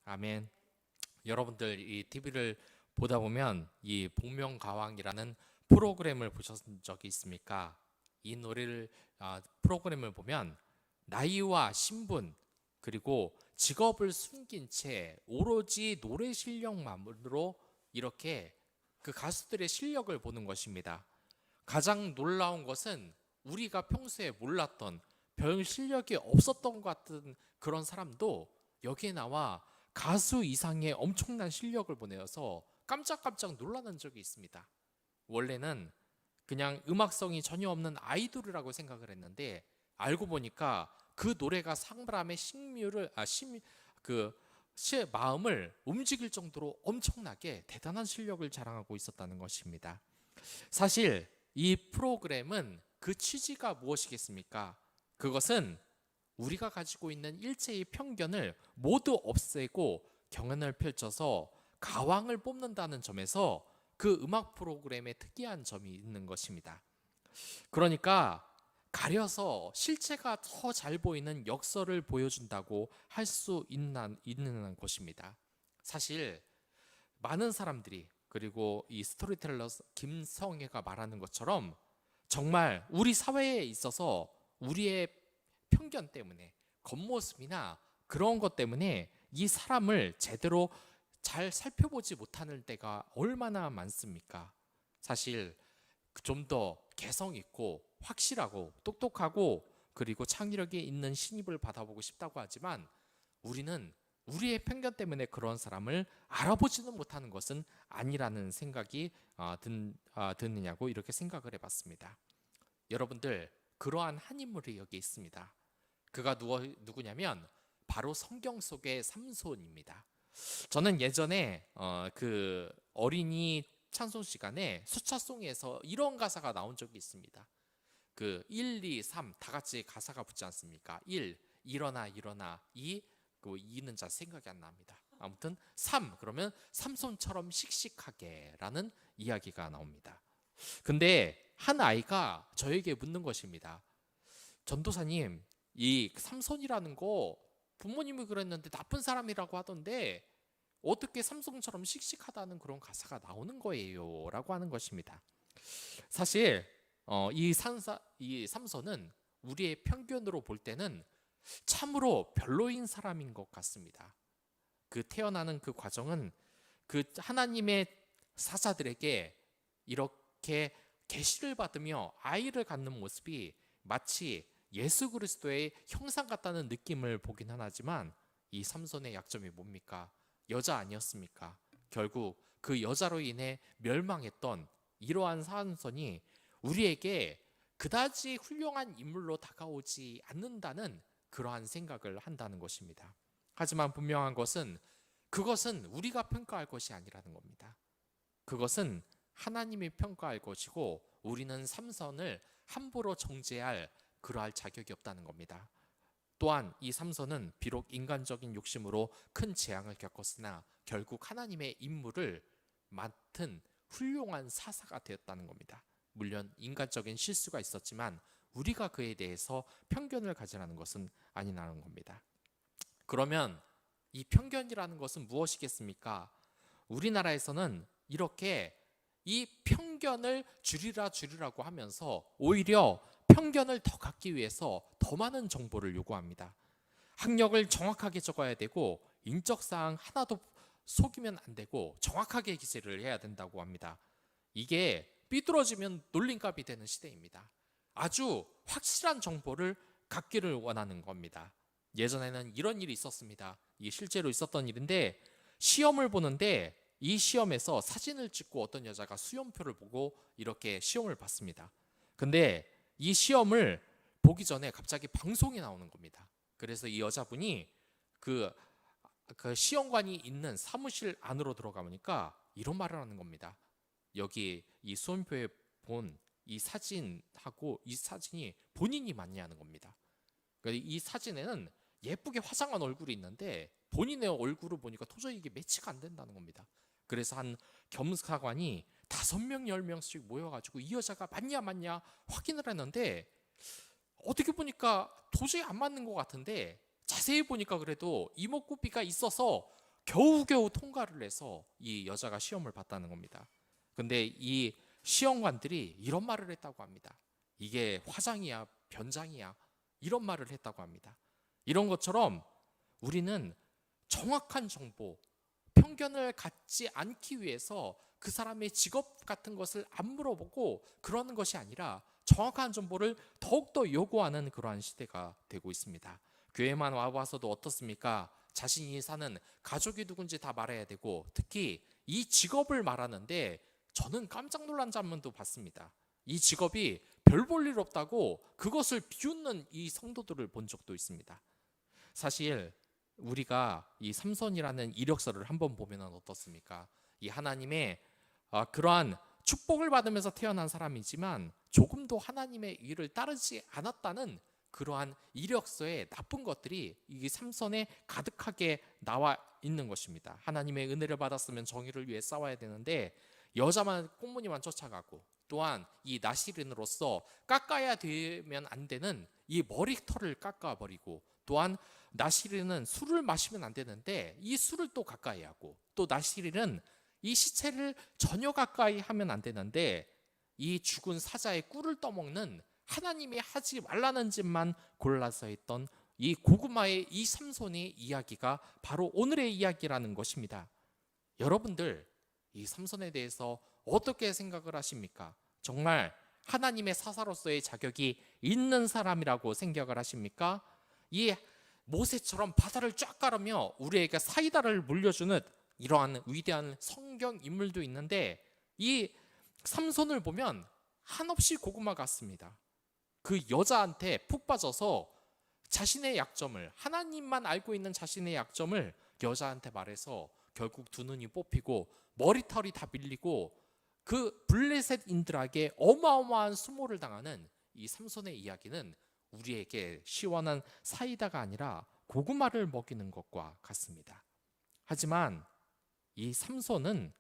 아멘. 여러분들 이 TV를 보다 보면 이 복면가왕이라는 프로그램을 보신 적이 있습니까? 이 프로그램을 보면 나이와 신분 그리고 직업을 숨긴 채 오로지 노래 실력만으로 이렇게 그 가수들의 실력을 보는 것입니다. 가장 놀라운 것은 우리가 평소에 몰랐던 별 실력이 없었던 것 같은 그런 사람도 여기에 나와 가수 이상의 엄청난 실력을 보내어서 깜짝깜짝 놀라는 적이 있습니다. 원래는 그냥 음악성이 전혀 없는 아이돌이라고 생각을 했는데 알고 보니까 그 노래가 사람의 마음을 움직일 정도로 엄청나게 대단한 실력을 자랑하고 있었다는 것입니다. 사실 이 프로그램은 그 취지가 무엇이겠습니까? 그것은 우리가 가지고 있는 일체의 편견을 모두 없애고 경연을 펼쳐서 가왕을 뽑는다는 점에서 그 음악 프로그램의 특이한 점이 있는 것입니다. 그러니까 가려서 실체가 더 잘 보이는 역설을 보여준다고 할 수 있는 것입니다. 사실 많은 사람들이 그리고 이 스토리텔러 김성애가 말하는 것처럼 정말 우리 사회에 있어서 우리의 편견 때문에 겉모습이나 그런 것 때문에 이 사람을 제대로 잘 살펴보지 못하는 때가 얼마나 많습니까? 사실 좀 더 개성 있고 확실하고 똑똑하고 그리고 창의력이 있는 신입을 받아보고 싶다고 하지만 우리는 우리의 편견 때문에 그런 사람을 알아보지는 못하는 것은 아니라는 생각이 드느냐고 이렇게 생각을 해봤습니다. 여러분들 그러한 한 인물이 여기 있습니다. 그가 누구냐면 바로 성경 속의 삼손입니다. 저는 예전에 그 어린이 찬송 시간에 수차송에서 이런 가사가 나온 적이 있습니다. 그 1, 2, 3 다 같이 가사가 붙지 않습니까? 1, 일어나 일어나. 2, 그 2는 잘 생각이 안 납니다. 아무튼 3, 그러면 삼손처럼 씩씩하게 라는 이야기가 나옵니다. 근데 한 아이가 저에게 묻는 것입니다. 전도사님, 이 삼손이라는 거 부모님이 그랬는데 나쁜 사람이라고 하던데 어떻게 삼손처럼 씩씩하다는 그런 가사가 나오는 거예요? 라고 하는 것입니다. 사실 이 삼손은 우리의 편견으로 볼 때는 참으로 별로인 사람인 것 같습니다. 그 태어나는 그 과정은 그 하나님의 사자들에게 이렇게 계시를 받으며 아이를 갖는 모습이 마치 예수 그리스도의 형상 같다는 느낌을 보긴 하지만 이 삼손의 약점이 뭡니까? 여자 아니었습니까? 결국 그 여자로 인해 멸망했던 이러한 삼손이 우리에게 그다지 훌륭한 인물로 다가오지 않는다는 그러한 생각을 한다는 것입니다. 하지만 분명한 것은 그것은 우리가 평가할 것이 아니라는 겁니다. 그것은 하나님이 평가할 것이고 우리는 삼손을 함부로 정죄할 그러할 자격이 없다는 겁니다. 또한 이 삼손은 비록 인간적인 욕심으로 큰 재앙을 겪었으나 결국 하나님의 임무를 맡은 훌륭한 사사가 되었다는 겁니다. 물론 인간적인 실수가 있었지만 우리가 그에 대해서 편견을 가지라는 것은 아니라는 겁니다. 그러면 이 편견이라는 것은 무엇이겠습니까? 우리나라에서는 이렇게 이 편견을 줄이라고 하면서 오히려 편견을 더 갖기 위해서 더 많은 정보를 요구합니다. 학력을 정확하게 적어야 되고 인적사항 하나도 속이면 안 되고 정확하게 기재를 해야 된다고 합니다. 이게 삐뚤어지면 놀림값이 되는 시대입니다. 아주 확실한 정보를 갖기를 원하는 겁니다. 예전에는 이런 일이 있었습니다. 이게 실제로 있었던 일인데 시험을 보는데 이 시험에서 사진을 찍고 어떤 여자가 수험표를 보고 이렇게 시험을 봤습니다. 근데 이 시험을 보기 전에 갑자기 방송이 나오는 겁니다. 그래서 이 여자분이 그 시험관이 있는 사무실 안으로 들어가 보니까 이런 말을 하는 겁니다. 여기 이 수험표에 본 이 사진하고 이 사진이 본인이 맞냐는 겁니다. 이 사진에는 예쁘게 화장한 얼굴이 있는데 본인의 얼굴을 보니까 도저히 이게 매치가 안 된다는 겁니다. 그래서 한 겸사관이 5명, 10명씩 모여가지고 이 여자가 맞냐 확인을 했는데 어떻게 보니까 도저히 안 맞는 것 같은데 자세히 보니까 그래도 이목구비가 있어서 겨우겨우 통과를 해서 이 여자가 시험을 봤다는 겁니다. 근데 이 시험관들이 이런 말을 했다고 합니다. 이게 화장이야, 변장이야, 이런 말을 했다고 합니다. 이런 것처럼 우리는 정확한 정보, 편견을 갖지 않기 위해서 그 사람의 직업 같은 것을 안 물어보고 그러는 것이 아니라 정확한 정보를 더욱더 요구하는 그러한 시대가 되고 있습니다. 교회만 와봐서도 어떻습니까? 자신이 사는 가족이 누군지 다 말해야 되고, 특히 이 직업을 말하는데 저는 깜짝 놀란 장면도 봤습니다. 이 직업이 별 볼 일 없다고 그것을 비웃는 이 성도들을 본 적도 있습니다. 사실 우리가 이 삼손이라는 이력서를 한번 보면 어떻습니까? 이 하나님의 그러한 축복을 받으면서 태어난 사람이지만 조금도 하나님의 의를 따르지 않았다는 그러한 이력서의 나쁜 것들이 이 삼손에 가득하게 나와 있는 것입니다. 하나님의 은혜를 받았으면 정의를 위해 싸워야 되는데 여자만 꽁무니만 쫓아가고, 또한 이 나시린으로서 깎아야 되면 안 되는 이 머리털을 깎아버리고, 또한 나시린은 술을 마시면 안 되는데 이 술을 또 가까이 하고, 또 나시린은 이 시체를 전혀 가까이 하면 안 되는데 이 죽은 사자의 꿀을 떠먹는, 하나님이 하지 말라는 짓만 골라서 했던 이 고구마의 이 삼손의 이야기가 바로 오늘의 이야기라는 것입니다. 여러분들, 이 삼손에 대해서 어떻게 생각을 하십니까? 정말 하나님의 사사로서의 자격이 있는 사람이라고 생각을 하십니까? 이 모세처럼 바다를 쫙 가르며 우리에게 사이다를 물려주는 이러한 위대한 성경 인물도 있는데, 이 삼손을 보면 한없이 고구마 같습니다. 그 여자한테 푹 빠져서 자신의 약점을, 하나님만 알고 있는 자신의 약점을 여자한테 말해서 결국 두 눈이 뽑히고 머리털이 다 밀리고 그 블레셋인들에게 어마어마한 수모를 당하는 이 삼손의 이야기는 우리에게 시원한 사이다가 아니라 고구마를 먹이는 것과 같습니다. 하지만 이 삼손은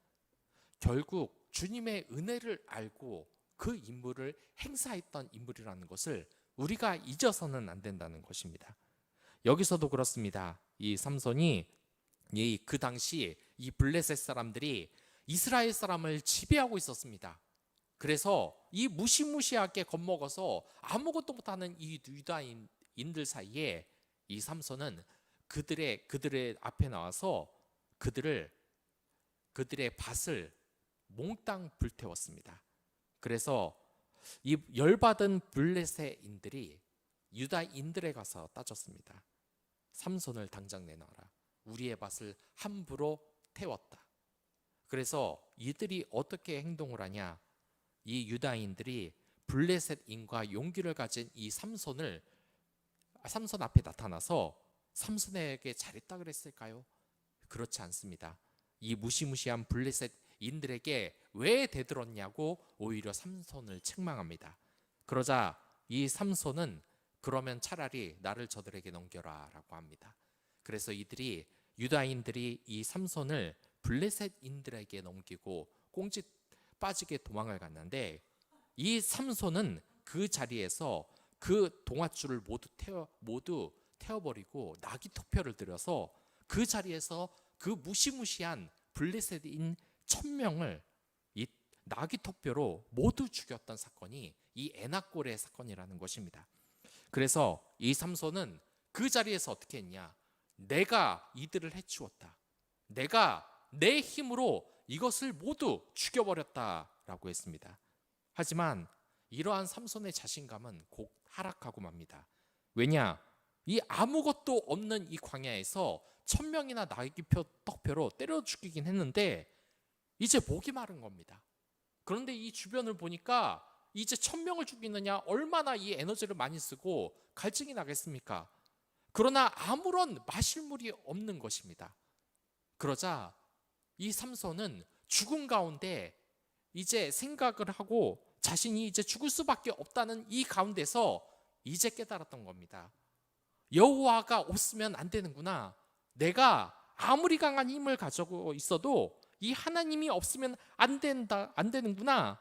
결국 주님의 은혜를 알고 그 임무를 행사했던 인물이라는 것을 우리가 잊어서는 안 된다는 것입니다. 여기서도 그렇습니다. 이 삼손이 그 당시 이 블레셋 사람들이 이스라엘 사람을 지배하고 있었습니다. 그래서 이 무시무시하게 겁먹어서 아무것도 못하는 이 유다인들 사이에 이 삼손은 그들의 앞에 나와서 그들의 밭을 몽땅 불태웠습니다. 그래서 이 열받은 블레셋인들이 유다인들에 가서 따졌습니다. 삼손을 당장 내놔라. 우리의 밭을 함부로 태웠다. 그래서 이들이 어떻게 행동을 하냐? 이 유다인들이 블레셋인과 용기를 가진 이 삼손 앞에 나타나서 삼손에게 잘했다 그랬을까요? 그렇지 않습니다. 이 무시무시한 블레셋인들에게 왜 대들었냐고 오히려 삼손을 책망합니다. 그러자 이 삼손은 그러면 차라리 나를 저들에게 넘겨라 라고 합니다. 그래서 유다인들이 이 삼손을 블레셋인들에게 넘기고 꽁짓 빠지게 도망을 갔는데, 이 삼손은 그 자리에서 그 동아줄을 모두 태워버리고 나귀토표를 들여서 그 자리에서 그 무시무시한 블레셋인 1000명을 이 나귀토표로 모두 죽였던 사건이 이 에나골의 사건이라는 것입니다. 그래서 이 삼손은 그 자리에서 어떻게 했냐? 내가 이들을 해치웠다. 내가 내 힘으로 이것을 모두 죽여버렸다라고 했습니다. 하지만 이러한 삼손의 자신감은 곧 하락하고 맙니다. 왜냐? 이 아무것도 없는 이 광야에서 1000명이나 나귀토표로 때려 죽이긴 했는데 이제 목이 마른 겁니다. 그런데 이 주변을 보니까 이제 1000명을 죽이느냐, 얼마나 이 에너지를 많이 쓰고 갈증이 나겠습니까? 그러나 아무런 마실 물이 없는 것입니다. 그러자 이 삼손은 죽음 가운데 이제 생각을 하고 자신이 이제 죽을 수밖에 없다는 이 가운데서 이제 깨달았던 겁니다. 여호와가 없으면 안 되는구나. 내가 아무리 강한 힘을 가지고 있어도 이 하나님이 없으면 안 되는구나.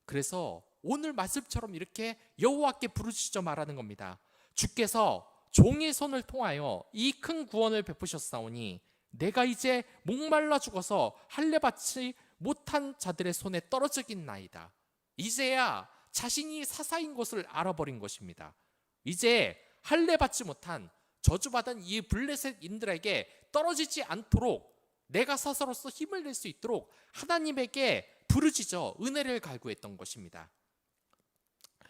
그래서 오늘 말씀처럼 이렇게 여호와께 부르짖어 말하는 겁니다. 주께서 종의 손을 통하여 이 큰 구원을 베푸셨사오니 내가 이제 목말라 죽어서 할례 받지 못한 자들의 손에 떨어지긴 나이다. 이제야 자신이 사사인 것을 알아버린 것입니다. 이제 할례 받지 못한 저주받은 이 블레셋인들에게 떨어지지 않도록 내가 사사로서 힘을 낼 수 있도록 하나님에게 부르짖어 은혜를 갈구했던 것입니다.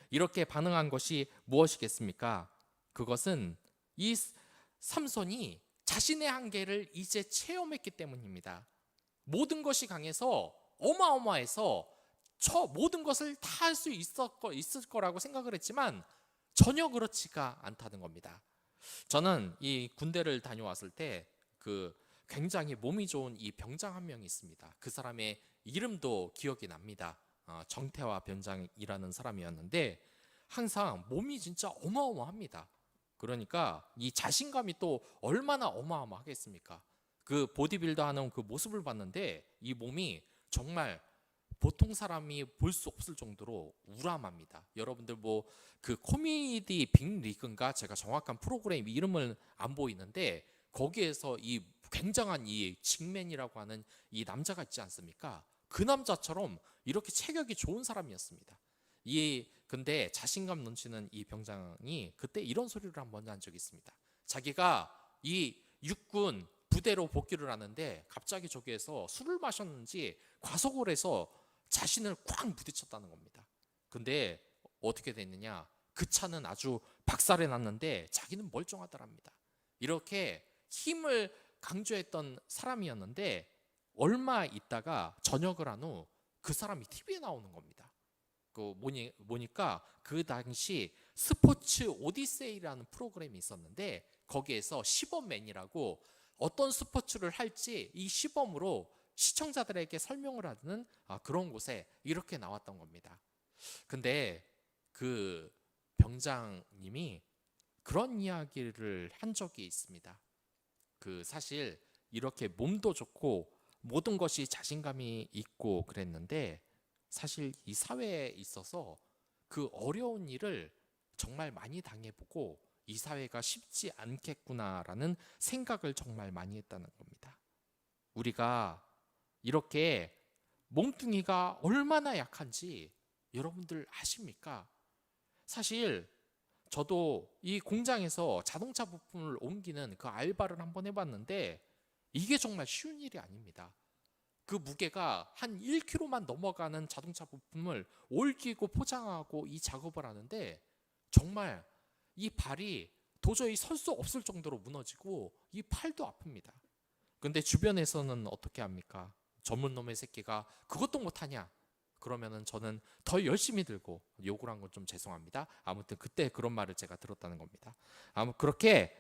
이렇게 반응한 것이 무엇이겠습니까? 그것은 이 삼손이 자신의 한계를 이제 체험했기 때문입니다. 모든 것이 강해서 어마어마해서 저 모든 것을 다 할 수 있을 거라고 생각을 했지만 전혀 그렇지가 않다는 겁니다. 저는 이 군대를 다녀왔을 때 굉장히 몸이 좋은 이 병장 한 명이 있습니다. 그 사람의 이름도 기억이 납니다. 정태화 병장이라는 사람이었는데 항상 몸이 진짜 어마어마합니다. 그러니까 이 자신감이 또 얼마나 어마어마하겠습니까? 그 보디빌더 하는 그 모습을 봤는데 이 몸이 정말 보통 사람이 볼 수 없을 정도로 우람합니다. 여러분들 그 코미디 빅리그인가, 제가 정확한 프로그램 이름을 안 보이는데 거기에서 이 굉장한 이 직맨이라고 하는 이 남자가 있지 않습니까? 그 남자처럼 이렇게 체격이 좋은 사람이었습니다. 근데 자신감 넘치는 이 병장이 그때 이런 소리를 한번 한 적이 있습니다. 자기가 이 육군 부대로 복귀를 하는데 갑자기 저기에서 술을 마셨는지 과속을 해서 자신을 꽉 부딪혔다는 겁니다. 근데 어떻게 됐느냐? 그 차는 아주 박살이 났는데 자기는 멀쩡하더랍니다. 이렇게 힘을 강조했던 사람이었는데 얼마 있다가 전역을 한 후 그 사람이 TV에 나오는 겁니다. 보니까 그 당시 스포츠 오디세이라는 프로그램이 있었는데 거기에서 시범맨이라고 어떤 스포츠를 할지 이 시범으로 시청자들에게 설명을 하는 그런 곳에 이렇게 나왔던 겁니다. 근데 그 병장님이 그런 이야기를 한 적이 있습니다. 사실 이렇게 몸도 좋고 모든 것이 자신감이 있고 그랬는데 사실 이 사회에 있어서 그 어려운 일을 정말 많이 당해보고 이 사회가 쉽지 않겠구나라는 생각을 정말 많이 했다는 겁니다. 우리가 이렇게 몸뚱이가 얼마나 약한지 여러분들 아십니까? 사실 저도 이 공장에서 자동차 부품을 옮기는 그 알바를 한번 해봤는데 이게 정말 쉬운 일이 아닙니다. 그 무게가 한 1kg만 넘어가는 자동차 부품을 옮기고 포장하고 이 작업을 하는데 정말 이 발이 도저히 설 수 없을 정도로 무너지고 이 팔도 아픕니다. 근데 주변에서는 어떻게 합니까? 전문 놈의 새끼가 그것도 못하냐? 그러면은 저는 더 열심히 들고, 욕을 한 건 좀 죄송합니다. 아무튼 그때 그런 말을 제가 들었다는 겁니다. 그렇게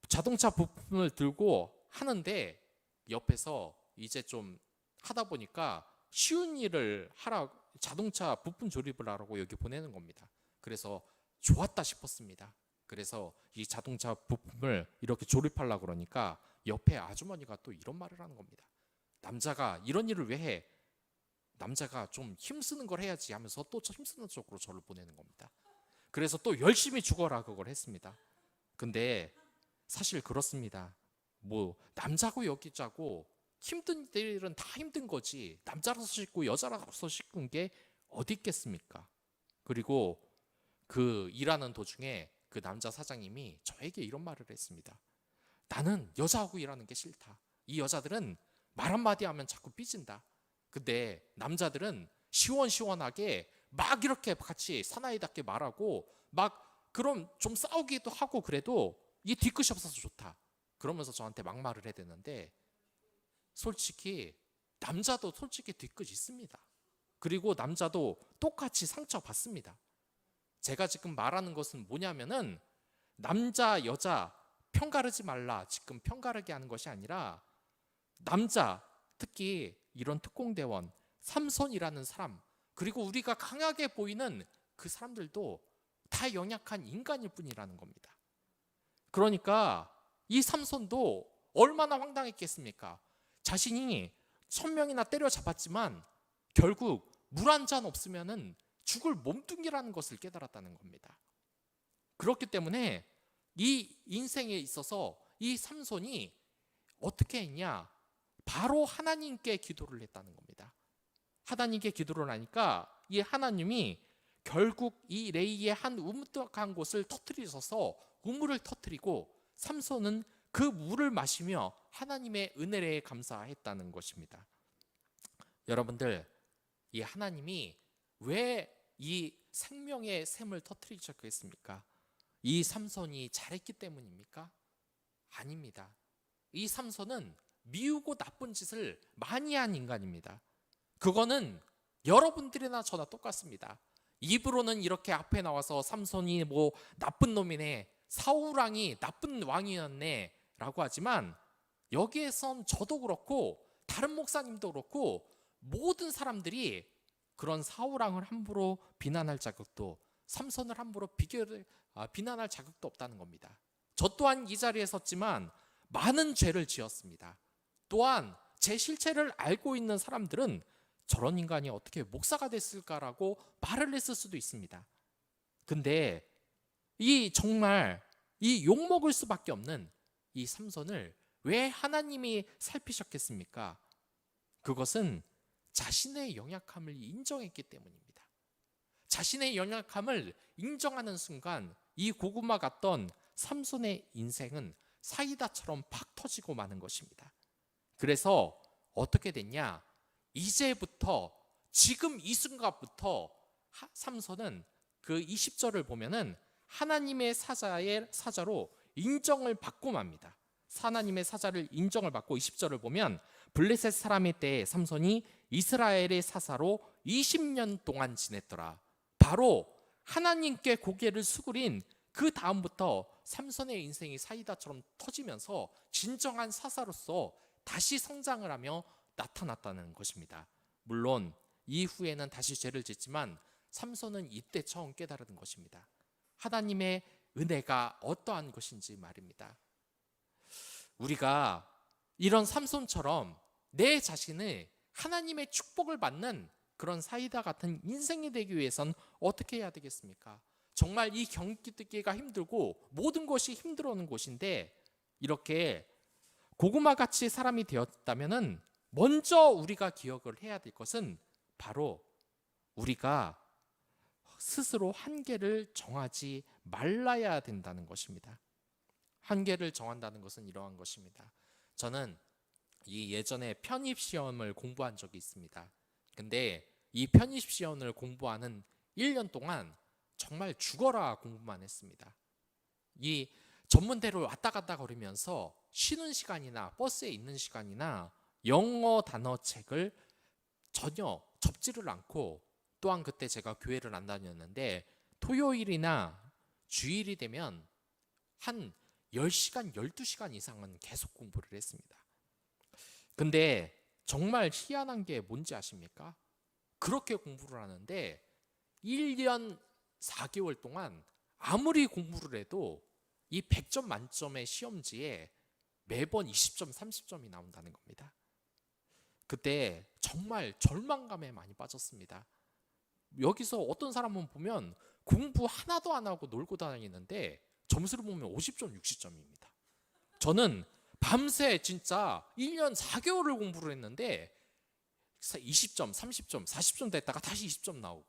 자동차 부품을 들고 하는데 옆에서 이제 좀 하다 보니까 쉬운 일을 하라, 자동차 부품 조립을 하라고 여기 보내는 겁니다. 그래서 좋았다 싶었습니다. 그래서 이 자동차 부품을 이렇게 조립하려고 그러니까 옆에 아주머니가 또 이런 말을 하는 겁니다. 남자가 이런 일을 왜 해? 남자가 좀 힘쓰는 걸 해야지 하면서 또 힘쓰는 쪽으로 저를 보내는 겁니다. 그래서 또 열심히 죽어라 그걸 했습니다. 근데 사실 그렇습니다. 남자고 여기자고 힘든 일은 다 힘든 거지 남자라서 쉽고 여자라서 쉽은 게 어디 있겠습니까? 그리고 그 일하는 도중에 그 남자 사장님이 저에게 이런 말을 했습니다. 나는 여자하고 일하는 게 싫다. 이 여자들은 말 한마디 하면 자꾸 삐진다. 근데 남자들은 시원시원하게 막 이렇게 같이 사나이답게 말하고 막 그럼 좀 싸우기도 하고 그래도 이 뒤끝이 없어서 좋다. 그러면서 저한테 막말을 해야 되는데 솔직히 남자도 솔직히 뒤끝이 있습니다. 그리고 남자도 똑같이 상처받습니다. 제가 지금 말하는 것은 뭐냐면은 남자 여자 편가르지 말라 지금 편가르게 하는 것이 아니라 남자 특히 이런 특공대원 삼손이라는 사람 그리고 우리가 강하게 보이는 그 사람들도 다 연약한 인간일 뿐이라는 겁니다. 그러니까 이 삼손도 얼마나 황당했겠습니까? 자신이 1000명이나 때려잡았지만 결국 물 한 잔 없으면은 죽을 몸뚱이라는 것을 깨달았다는 겁니다. 그렇기 때문에 이 인생에 있어서 이 삼손이 어떻게 했냐? 바로 하나님께 기도를 했다는 겁니다. 하나님께 기도를 하니까 이 하나님이 결국 이 레이의 한 우물한 곳을 터뜨리셔서 우물을 터뜨리고 삼손은 그 물을 마시며 하나님의 은혜에 감사했다는 것입니다. 여러분들, 이 하나님이 왜 이 생명의 샘을 터뜨리셨겠습니까? 이 삼손이 잘했기 때문입니까? 아닙니다. 이 삼손은 미우고 나쁜 짓을 많이 한 인간입니다. 그거는 여러분들이나 저나 똑같습니다. 입으로는 이렇게 앞에 나와서 삼손이 뭐 나쁜 놈이네, 사울왕이 나쁜 왕이었네 라고 하지만, 여기에선 저도 그렇고 다른 목사님도 그렇고 모든 사람들이 그런 사울왕을 함부로 비난할 자격도, 삼손을 함부로 비난할 자격도 없다는 겁니다. 저 또한 이 자리에 섰지만 많은 죄를 지었습니다. 또한 제 실체를 알고 있는 사람들은 저런 인간이 어떻게 목사가 됐을까라고 말을 했을 수도 있습니다. 근데 정말 이 욕먹을 수밖에 없는 이 삼손을 왜 하나님이 살피셨겠습니까? 그것은 자신의 연약함을 인정했기 때문입니다. 자신의 연약함을 인정하는 순간 이 고구마 같던 삼손의 인생은 사이다처럼 팍 터지고 마는 것입니다. 그래서 어떻게 됐냐? 이제부터, 지금 이 순간부터 삼손은 그 20절을 보면은 하나님의 사자로 인정을 받고 맙니다. 하나님의 사자를 인정을 받고 20절을 보면 블레셋 사람의 때에 삼손이 이스라엘의 사사로 20년 동안 지냈더라. 바로 하나님께 고개를 수그린 그 다음부터 삼손의 인생이 사이다처럼 터지면서 진정한 사사로서 다시 성장을 하며 나타났다는 것입니다. 물론 이후에는 다시 죄를 짓지만 삼손은 이때 처음 깨달은 것입니다. 하나님의 은혜가 어떠한 것인지 말입니다. 우리가 이런 삼손처럼 내 자신을 하나님의 축복을 받는 그런 사이다 같은 인생이 되기 위해선 어떻게 해야 되겠습니까? 정말 이 경기가 힘들고 모든 것이 힘들어오는 곳인데, 이렇게 고구마같이 사람이 되었다면 먼저 우리가 기억을 해야 될 것은 바로 우리가 스스로 한계를 정하지 말라야 된다는 것입니다. 한계를 정한다는 것은 이러한 것입니다. 저는 예전에 편입시험을 공부한 적이 있습니다. 근데 이 편입시험을 공부하는 1년 동안 정말 죽어라 공부만 했습니다. 이 전문대로 왔다 갔다 거리면서 쉬는 시간이나 버스에 있는 시간이나 영어 단어책을 전혀 접지를 않고, 또한 그때 제가 교회를 안 다녔는데 토요일이나 주일이 되면 한 10시간, 12시간 이상은 계속 공부를 했습니다. 근데 정말 희한한 게 뭔지 아십니까? 그렇게 공부를 하는데 1년 4개월 동안 아무리 공부를 해도 이 100점 만점의 시험지에 매번 20점, 30점이 나온다는 겁니다. 그때 정말 절망감에 많이 빠졌습니다. 여기서 어떤 사람은 보면 공부 하나도 안 하고 놀고 다니는데 점수를 보면 50점, 60점입니다. 저는 밤새 진짜 1년 4개월을 공부를 했는데 20점, 30점, 40점 됐다가 다시 20점 나오고,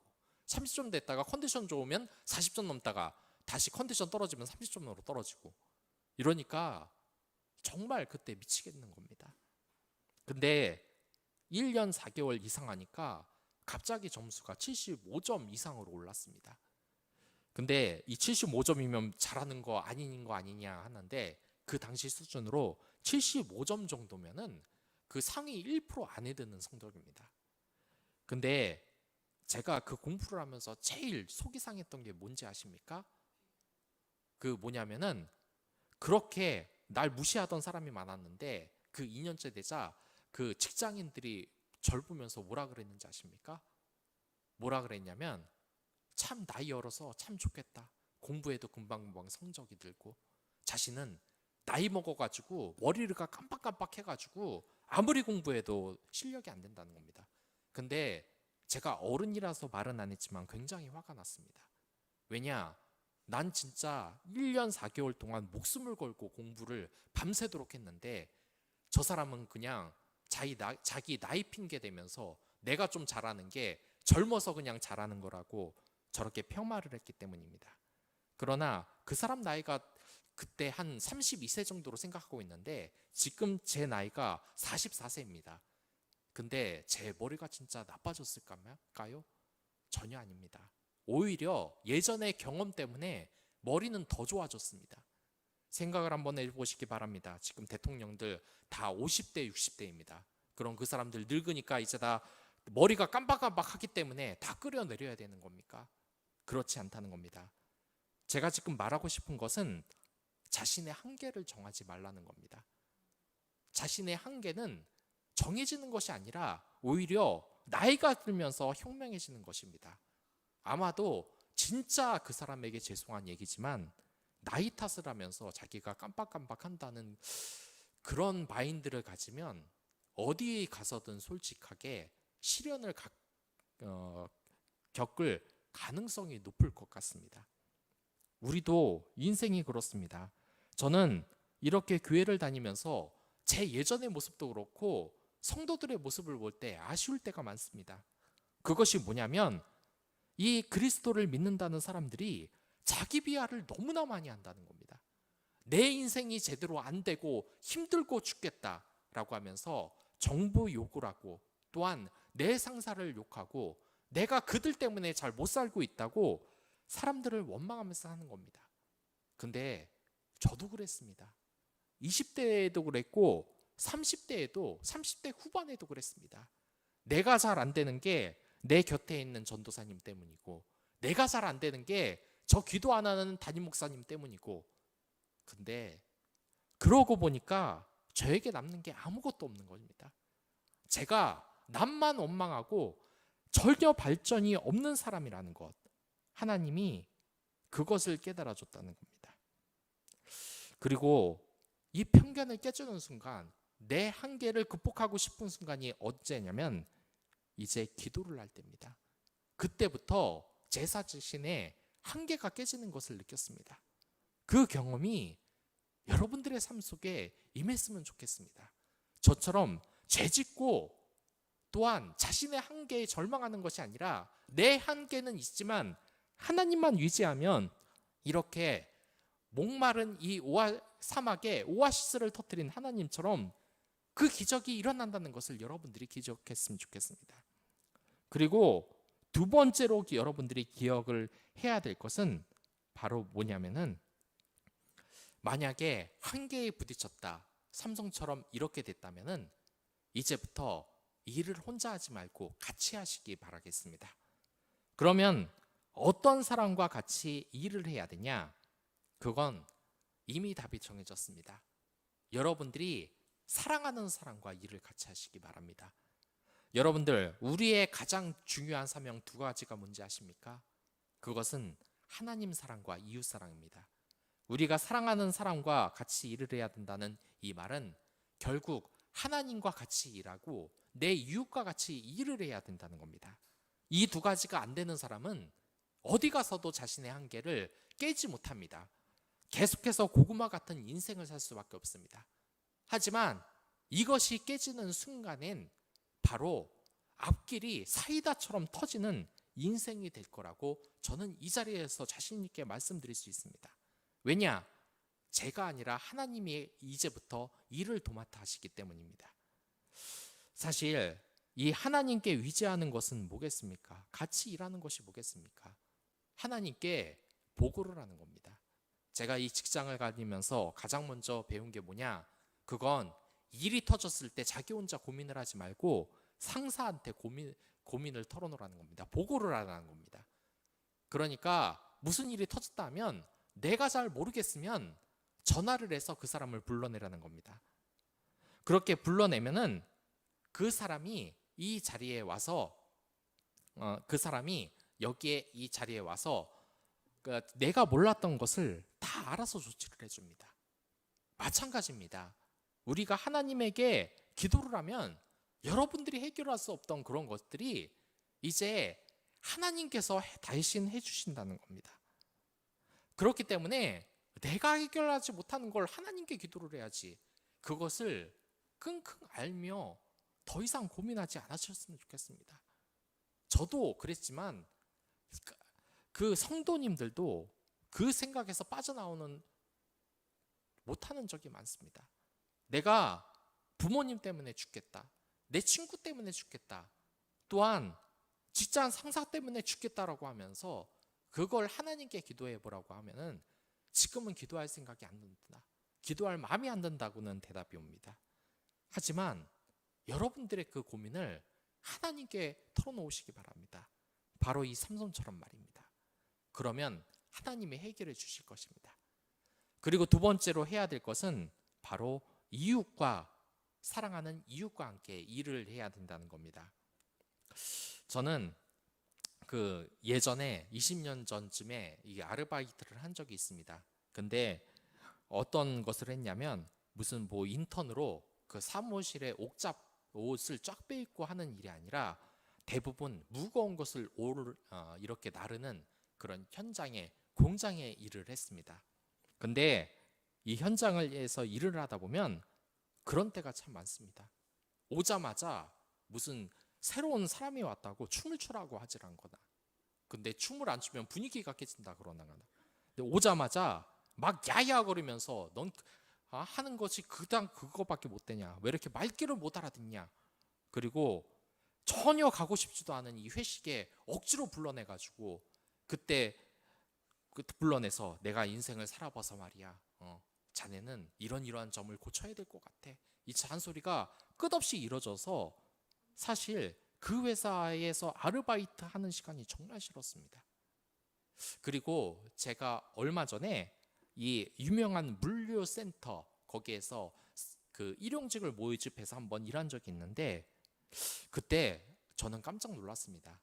30점 됐다가 컨디션 좋으면 40점 넘다가 다시 컨디션 떨어지면 30점으로 떨어지고, 이러니까 정말 그때 미치겠는 겁니다. 근데 1년 4개월 이상 하니까 갑자기 점수가 75점 이상으로 올랐습니다. 근데 이 75점이면 잘하는 거 아닌 거 아니냐 하는데, 그 당시 수준으로 75점 정도면은 그 상위 1% 안에 드는 성적입니다. 근데 제가 그 공부를 하면서 제일 속이 상했던 게 뭔지 아십니까? 그 뭐냐면은, 그렇게 날 무시하던 사람이 많았는데 그 2년째 되자 그 직장인들이 절 보면서 뭐라 그랬는지 아십니까? 뭐라 그랬냐면, 참 나이 어려서 참 좋겠다. 공부해도 금방금방 성적이 들고, 자신은 나이 먹어가지고 머리가 깜빡깜빡 해가지고 아무리 공부해도 실력이 안 된다는 겁니다. 근데 제가 어른이라서 말은 안 했지만 굉장히 화가 났습니다. 왜냐? 난 진짜 1년 4개월 동안 목숨을 걸고 공부를 밤새도록 했는데 저 사람은 그냥 자기 나이 핑계 대면서 내가 좀 잘하는 게 젊어서 그냥 잘하는 거라고 저렇게 폄하를 했기 때문입니다. 그러나 그 사람 나이가 그때 한 32세 정도로 생각하고 있는데 지금 제 나이가 44세입니다. 근데 제 머리가 진짜 나빠졌을까요? 전혀 아닙니다. 오히려 예전의 경험 때문에 머리는 더 좋아졌습니다. 생각을 한번 해보시기 바랍니다. 지금 대통령들 다 50대, 60대입니다. 그럼 그 사람들 늙으니까 이제 다 머리가 깜박깜박하기 때문에 다 끌어내려야 되는 겁니까? 그렇지 않다는 겁니다. 제가 지금 말하고 싶은 것은 자신의 한계를 정하지 말라는 겁니다. 자신의 한계는 정해지는 것이 아니라 오히려 나이가 들면서 현명해지는 것입니다. 아마도 진짜 그 사람에게 죄송한 얘기지만 나이 탓을 하면서 자기가 깜빡깜빡한다는 그런 마인드를 가지면 어디 가서든 솔직하게 시련을 겪을 가능성이 높을 것 같습니다. 우리도 인생이 그렇습니다. 저는 이렇게 교회를 다니면서 제 예전의 모습도 그렇고 성도들의 모습을 볼 때 아쉬울 때가 많습니다. 그것이 뭐냐면 이 그리스도를 믿는다는 사람들이 자기 비하를 너무나 많이 한다는 겁니다. 내 인생이 제대로 안 되고 힘들고 죽겠다라고 하면서 정부 욕을 하고 또한 내 상사를 욕하고 내가 그들 때문에 잘 못 살고 있다고 사람들을 원망하면서 하는 겁니다. 근데 저도 그랬습니다. 20대에도 그랬고 30대에도 30대 후반에도 그랬습니다. 내가 잘 안 되는 게 내 곁에 있는 전도사님 때문이고 내가 잘 안 되는 게 저 기도 안 하는 담임 목사님 때문이고 근데 그러고 보니까 저에게 남는 게 아무것도 없는 겁니다. 제가 남만 원망하고 전혀 발전이 없는 사람이라는 것 하나님이 그것을 깨달아 줬다는 겁니다. 그리고 이 편견을 깨주는 순간 내 한계를 극복하고 싶은 순간이 언제냐면 이제 기도를 할 때입니다. 그때부터 제사 자신의 한계가 깨지는 것을 느꼈습니다. 그 경험이 여러분들의 삶 속에 임했으면 좋겠습니다. 저처럼 죄짓고 또한 자신의 한계에 절망하는 것이 아니라 내 한계는 있지만 하나님만 위지하면 이렇게 목마른 이 사막에 오아시스를 터뜨린 하나님처럼 그 기적이 일어난다는 것을 여러분들이 기억했으면 좋겠습니다. 그리고 두 번째로 여러분들이 기억을 해야 될 것은 바로 뭐냐면은 만약에 한계에 부딪혔다. 삼성처럼 이렇게 됐다면은 이제부터 일을 혼자 하지 말고 같이 하시기 바라겠습니다. 그러면 어떤 사람과 같이 일을 해야 되냐? 그건 이미 답이 정해졌습니다. 여러분들이 사랑하는 사람과 일을 같이 하시기 바랍니다. 여러분들, 우리의 가장 중요한 사명 두 가지가 뭔지 아십니까? 그것은 하나님 사랑과 이웃 사랑입니다. 우리가 사랑하는 사람과 같이 일을 해야 된다는 이 말은 결국 하나님과 같이 일하고 내 이웃과 같이 일을 해야 된다는 겁니다. 이 두 가지가 안 되는 사람은 어디 가서도 자신의 한계를 깨지 못합니다. 계속해서 고구마 같은 인생을 살 수밖에 없습니다. 하지만 이것이 깨지는 순간엔 바로 앞길이 사이다처럼 터지는 인생이 될 거라고 저는 이 자리에서 자신 있게 말씀드릴 수 있습니다. 왜냐? 제가 아니라 하나님이 이제부터 일을 도맡아 하시기 때문입니다. 사실 이 하나님께 위지하는 것은 뭐겠습니까? 같이 일하는 것이 뭐겠습니까? 하나님께 보고를 하는 겁니다. 제가 이 직장을 다니면서 가장 먼저 배운 게 뭐냐? 그건 일이 터졌을 때 자기 혼자 고민을 하지 말고 상사한테 고민을 털어놓으라는 겁니다. 보고를 하라는 겁니다. 그러니까 무슨 일이 터졌다 하면 내가 잘 모르겠으면 전화를 해서 그 사람을 불러내라는 겁니다. 그렇게 불러내면은 그 사람이 이 자리에 와서 그 사람이 여기에 이 자리에 와서 내가 몰랐던 것을 다 알아서 조치를 해줍니다. 마찬가지입니다. 우리가 하나님에게 기도를 하면 여러분들이 해결할 수 없던 그런 것들이 이제 하나님께서 대신 해주신다는 겁니다. 그렇기 때문에 내가 해결하지 못하는 걸 하나님께 기도를 해야지 그것을 끙끙 앓며 더 이상 고민하지 않으셨으면 좋겠습니다. 저도 그랬지만 그 성도님들도 그 생각에서 빠져나오는 못하는 적이 많습니다. 내가 부모님 때문에 죽겠다, 내 친구 때문에 죽겠다, 또한 직장 상사 때문에 죽겠다라고 하면서 그걸 하나님께 기도해 보라고 하면은 지금은 기도할 생각이 안 든다, 기도할 마음이 안 든다고는 대답이 옵니다. 하지만 여러분들의 그 고민을 하나님께 털어놓으시기 바랍니다. 바로 이 삼손처럼 말입니다. 그러면 하나님이 해결해 주실 것입니다. 그리고 두 번째로 해야 될 것은 바로 이웃과 사랑하는 이웃과 함께 일을 해야 된다는 겁니다. 저는 그 예전에 20년 전쯤에 이 아르바이트를 한 적이 있습니다. 근데 어떤 것을 했냐면 무슨 뭐 인턴으로 그 사무실에 옷을 쫙 빼입고 하는 일이 아니라 대부분 무거운 것을 이렇게 나르는 그런 공장에 일을 했습니다. 근데 이 현장에서 일을 하다 보면 그런 때가 참 많습니다. 오자마자 무슨 새로운 사람이 왔다고 춤을 추라고 하질 않거나, 근데 춤을 안 추면 분위기가 깨진다 그러나, 근데 오자마자 막 야야거리면서 넌 하는 것이 그거밖에 못 되냐, 왜 이렇게 말귀를 못 알아듣냐, 그리고 전혀 가고 싶지도 않은 이 회식에 억지로 불러내가지고 그때 불러내서 내가 인생을 살아봐서 말이야, 자네는 이러한 점을 고쳐야 될 것 같아, 이 잔소리가 끝없이 이뤄져서 사실 그 회사에서 아르바이트 하는 시간이 정말 싫었습니다. 그리고 제가 얼마 전에 이 유명한 물류센터 거기에서 그 일용직을 모집해서 한번 일한 적이 있는데 그때 저는 깜짝 놀랐습니다.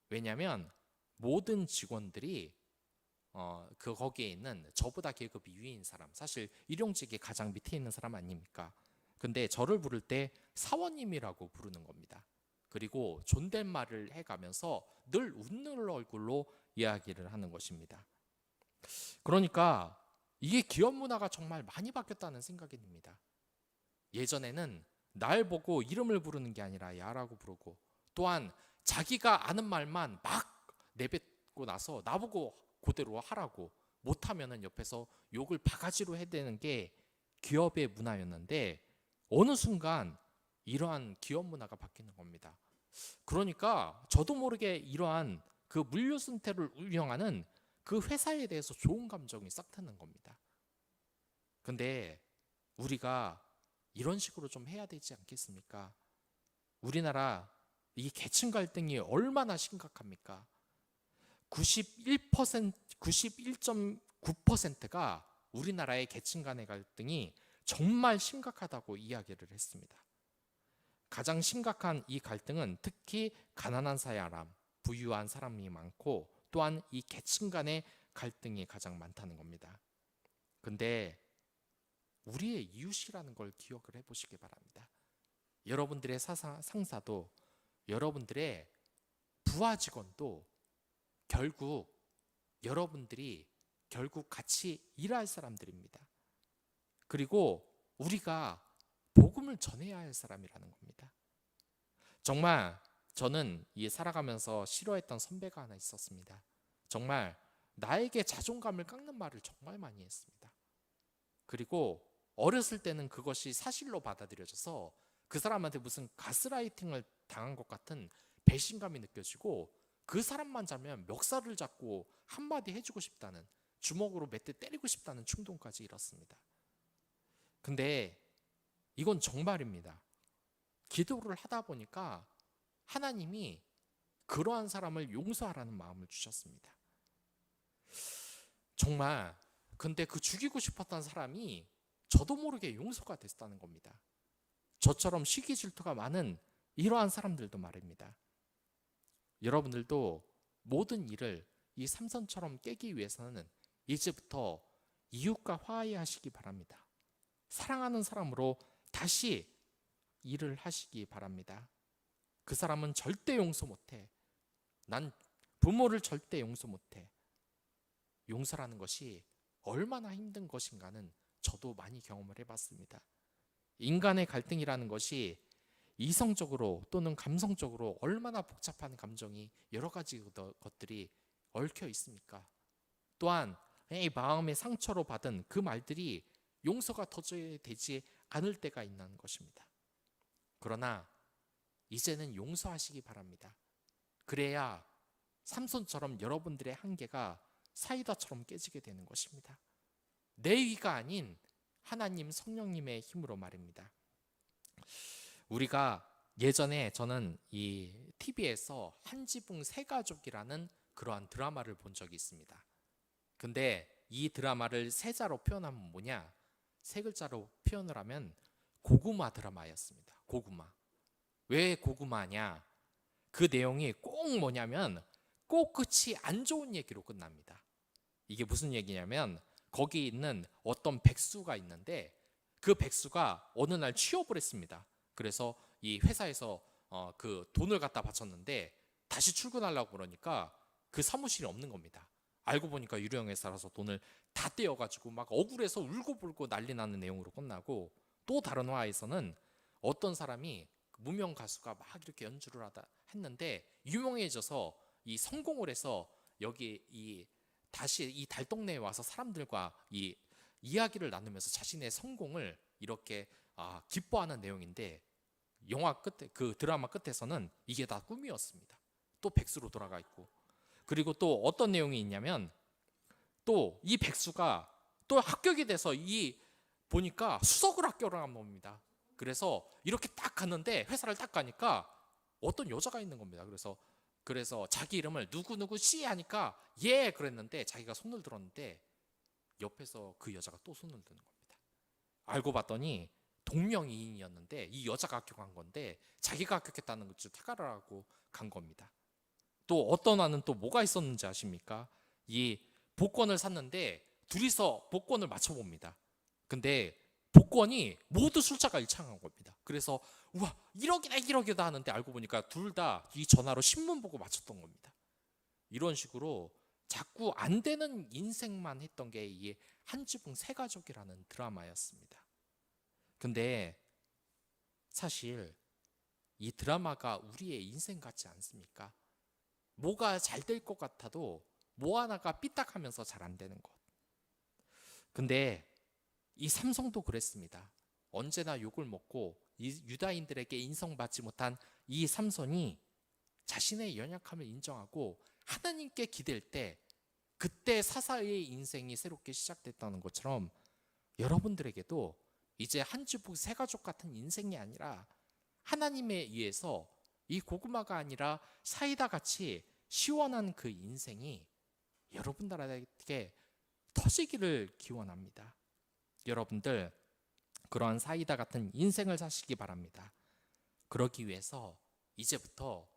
왜냐하면 모든 직원들이 거기에 있는 저보다 계급이 위인 사람, 사실 일용직의 가장 밑에 있는 사람 아닙니까? 근데 저를 부를 때 사원님이라고 부르는 겁니다. 그리고 존댓말을 해가면서 늘 웃는 얼굴로 이야기를 하는 것입니다. 그러니까 이게 기업 문화가 정말 많이 바뀌었다는 생각이 듭니다. 예전에는 날 보고 이름을 부르는 게 아니라 야라고 부르고, 또한 자기가 아는 말만 막 내뱉고 나서 나보고 그대로 하라고, 못하면은 옆에서 욕을 바가지로 해대는 게 기업의 문화였는데 어느 순간 이러한 기업 문화가 바뀌는 겁니다. 그러니까 저도 모르게 이러한 그 물류센터를 운영하는 그 회사에 대해서 좋은 감정이 싹 트는 겁니다. 근데 우리가 이런 식으로 좀 해야 되지 않겠습니까? 우리나라 이 계층 갈등이 얼마나 심각합니까? 91.9%가 우리나라의 계층 간의 갈등이 정말 심각하다고 이야기를 했습니다. 가장 심각한 이 갈등은 특히 가난한 사람, 부유한 사람이 많고, 또한 이 계층 간의 갈등이 가장 많다는 겁니다. 근데 우리의 이웃이라는 걸 기억을 해보시기 바랍니다. 여러분들의 상사도, 여러분들의 부하 직원도 여러분들이 결국 같이 일할 사람들입니다. 그리고 우리가 복음을 전해야 할 사람이라는 겁니다. 정말 저는 살아가면서 싫어했던 선배가 하나 있었습니다. 정말 나에게 자존감을 깎는 말을 정말 많이 했습니다. 그리고 어렸을 때는 그것이 사실로 받아들여져서 그 사람한테 무슨 가스라이팅을 당한 것 같은 배신감이 느껴지고, 그 사람만 자면 멱살을 잡고 한마디 해주고 싶다는, 주먹으로 몇 대 때리고 싶다는 충동까지 일었습니다. 근데 이건 정말입니다. 기도를 하다 보니까 하나님이 그러한 사람을 용서하라는 마음을 주셨습니다. 정말 근데 그 죽이고 싶었던 사람이 저도 모르게 용서가 됐다는 겁니다. 저처럼 시기 질투가 많은 이러한 사람들도 말입니다. 여러분들도 모든 일을 이 삼손처럼 깨기 위해서는 이제부터 이웃과 화해하시기 바랍니다. 사랑하는 사람으로 다시 일을 하시기 바랍니다. 그 사람은 절대 용서 못해. 난 부모를 절대 용서 못해. 용서라는 것이 얼마나 힘든 것인가는 저도 많이 경험을 해봤습니다. 인간의 갈등이라는 것이 이성적으로 또는 감성적으로 얼마나 복잡한 감정이 여러 가지 것들이 얽혀 있습니까? 또한 이 마음의 상처로 받은 그 말들이 용서가 도저히 되지 않을 때가 있는 것입니다. 그러나 이제는 용서하시기 바랍니다. 그래야 삼손처럼 여러분들의 한계가 사이다처럼 깨지게 되는 것입니다. 내 위가 아닌 하나님 성령님의 힘으로 말입니다. 우리가 예전에 저는 이 TV에서 한지붕 세 가족이라는 그러한 드라마를 본 적이 있습니다. 근데 이 드라마를 세 자로 표현하면 뭐냐? 세 글자로 표현을 하면 고구마 드라마였습니다. 고구마. 왜 고구마냐? 그 내용이 꼭 뭐냐면 꼭 끝이 안 좋은 얘기로 끝납니다. 이게 무슨 얘기냐면 거기 있는 어떤 백수가 있는데 그 백수가 어느 날 취업을 했습니다. 그래서 이 회사에서 그 돈을 갖다 바쳤는데 다시 출근하려고 그러니까 그 사무실이 없는 겁니다. 알고 보니까 유령 회사라서 돈을 다 떼어가지고 막 억울해서 울고불고 난리 나는 내용으로 끝나고, 또 다른 화에서는 어떤 사람이 무명 가수가 막 이렇게 연주를 했는데 유명해져서 이 성공을 해서 여기 다시 이 달동네에 와서 사람들과 이 이야기를 나누면서 자신의 성공을 이렇게 기뻐하는 내용인데, 영화 끝에 그 드라마 끝에서는 이게 다 꿈이었습니다. 또 백수로 돌아가 있고, 그리고 또 어떤 내용이 있냐면 또 이 백수가 또 합격이 돼서 보니까 수석을 합격을 한 겁니다. 그래서 이렇게 딱 갔는데 회사를 딱 가니까 어떤 여자가 있는 겁니다. 그래서 자기 이름을 누구누구 씨 하니까 예 그랬는데 자기가 손을 들었는데 옆에서 그 여자가 또 손을 드는 겁니다. 알고 봤더니 동명이인이었는데 이 여자가 합격한 건데 자기가 합격했다는 것을 타가를 하고 간 겁니다. 또 어떤 화는 또 뭐가 있었는지 아십니까? 이 복권을 샀는데 둘이서 복권을 맞춰봅니다. 근데 복권이 모두 숫자가 일치한 겁니다. 그래서 우와 1억이다 1억이다 하는데 알고 보니까 둘 다 이 전화로 신문 보고 맞췄던 겁니다. 이런 식으로 자꾸 안 되는 인생만 했던 게 이 한지붕 세 가족이라는 드라마였습니다. 근데 사실 이 드라마가 우리의 인생 같지 않습니까? 뭐가 잘 될 것 같아도 뭐 하나가 삐딱하면서 잘 안 되는 것. 근데 이 삼성도 그랬습니다. 언제나 욕을 먹고 이 유다인들에게 인정받지 못한 이 삼손이 자신의 연약함을 인정하고 하나님께 기댈 때 그때 사사의 인생이 새롭게 시작됐다는 것처럼 여러분들에게도 이제 한지붕 세 가족 같은 인생이 아니라 하나님에 의해서 이 고구마가 아니라 사이다 같이 시원한 그 인생이 여러분들에게 터지기를 기원합니다. 여러분들 그러한 사이다 같은 인생을 사시기 바랍니다. 그러기 위해서 이제부터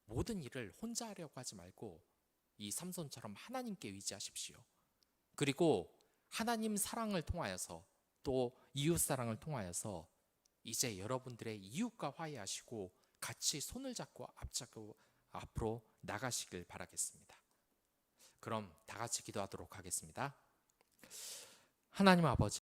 모든 일을 혼자 하려고 하지 말고 이 삼손처럼 하나님께 의지하십시오. 그리고 하나님 사랑을 통하여서 또 이웃 사랑을 통하여서 이제 여러분들의 이웃과 화해하시고 같이 손을 잡고 앞으로 나가시길 바라겠습니다. 그럼 다 같이 기도하도록 하겠습니다. 하나님 아버지,